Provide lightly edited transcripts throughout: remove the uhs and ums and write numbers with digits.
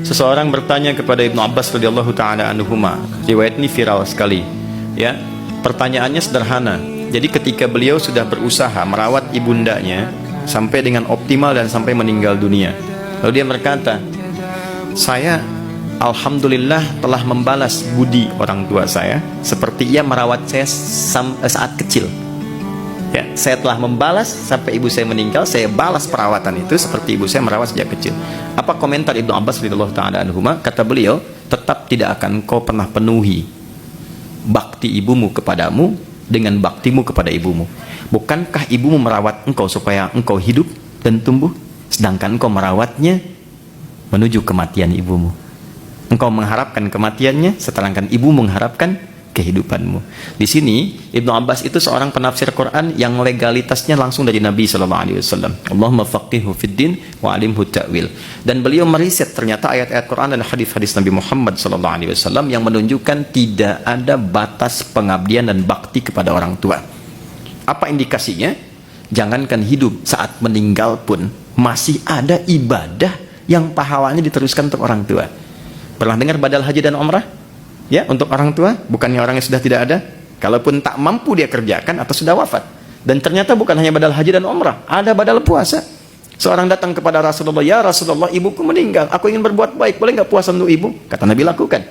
Seseorang bertanya kepada Ibnu Abbas radhiyallahu taala anhuma. Riwayat ini viral sekali. Ya, pertanyaannya sederhana. Jadi ketika beliau sudah berusaha merawat ibundanya sampai dengan optimal dan sampai meninggal dunia, lalu dia berkata, saya alhamdulillah telah membalas budi orang tua saya seperti ia merawat saya saat kecil. Ya, saya telah membalas sampai ibu saya meninggal, saya balas perawatan itu seperti ibu saya merawat sejak kecil. Apa komentar Ibnu Abbas radhiyallahu taala anhuma? Kata beliau, tetap tidak akan kau pernah penuhi bakti ibumu kepadamu dengan baktimu kepada ibumu. Bukankah ibumu merawat engkau supaya engkau hidup dan tumbuh, sedangkan engkau merawatnya menuju kematian ibumu. Engkau mengharapkan kematiannya, sedangkan ibu mengharapkan kehidupanmu. Di sini Ibnu Abbas itu seorang penafsir Quran yang legalitasnya langsung dari Nabi sallallahu alaihi wasallam. Allahumma faqihhu fid din wa 'alimhu ta'wil. Dan beliau meriset ternyata ayat-ayat Quran dan hadis-hadis Nabi Muhammad sallallahu alaihi wasallam yang menunjukkan tidak ada batas pengabdian dan bakti kepada orang tua. Apa indikasinya? Jangankan hidup, saat meninggal pun masih ada ibadah yang pahalanya diteruskan untuk orang tua. Pernah dengar badal haji dan umrah? Ya, untuk orang tua, bukannya orang yang sudah tidak ada, kalaupun tak mampu dia kerjakan atau sudah wafat. Dan ternyata bukan hanya badal haji dan umrah, ada badal puasa. Seorang datang kepada Rasulullah, ya Rasulullah, ibuku meninggal, aku ingin berbuat baik, boleh nggak puasa untuk ibu? Kata Nabi, lakukan.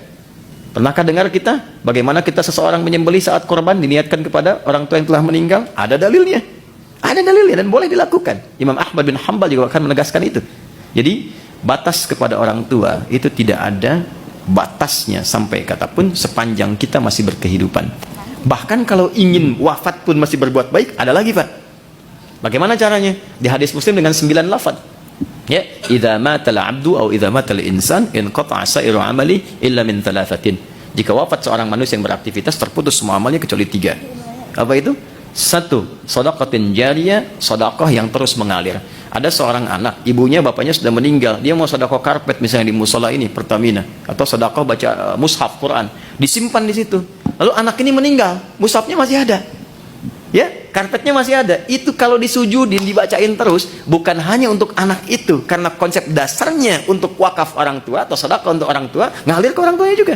Pernahkah dengar kita bagaimana kita seseorang menyembelih saat korban diniatkan kepada orang tua yang telah meninggal? Ada dalilnya, dan boleh dilakukan. Imam Ahmad bin Hanbal juga akan menegaskan itu. Jadi batas kepada orang tua itu tidak ada batasnya sampai kata pun sepanjang kita masih berkehidupan. Bahkan kalau ingin wafat pun masih berbuat baik, ada lagi Pak. Bagaimana caranya? Di hadis Muslim dengan 9 lafaz. Ya, idza matal 'abdu atau idza matal insan inqata'a sa'iru 'amali illa min thalathatin. Jika wafat seorang manusia yang beraktivitas, terputus semua amalnya kecuali 3. Apa itu? 1. Shadaqatin jariyah, sedekah yang terus mengalir. Ada seorang anak, ibunya bapaknya sudah meninggal, dia mau sedekah karpet misalnya di musola ini Pertamina, atau sedekah baca mushaf Quran, disimpan di situ. Lalu anak ini meninggal, mushafnya masih ada, ya, karpetnya masih ada. Itu kalau disujudin, dibacain terus, bukan hanya untuk anak itu, karena konsep dasarnya untuk wakaf orang tua atau sedekah untuk orang tua, ngalir ke orang tuanya juga.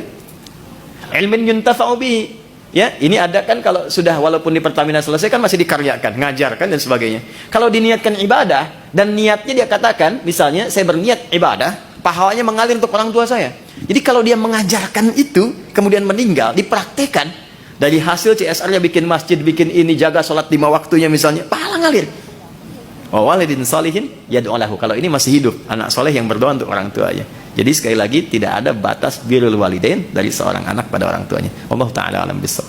Ilmin yuntafa'u bihi. Ya, ini ada kan kalau sudah walaupun di Pertamina selesai kan masih dikaryakan, ngajarkan dan sebagainya. Kalau diniatkan ibadah dan niatnya dia katakan, misalnya saya berniat ibadah, pahalanya mengalir untuk orang tua saya. Jadi kalau dia mengajarkan itu, kemudian meninggal, dipraktekan, dari hasil CSR-nya bikin masjid, bikin ini, jaga sholat 5 waktunya misalnya, pahala ngalir. Wa walidin salihin yad'u lahu. Kalau ini masih hidup, anak soleh yang berdoa untuk orang tuanya. Jadi sekali lagi tidak ada batas birrul walidain dari seorang anak pada orang tuanya. Allah taala alam bissawab.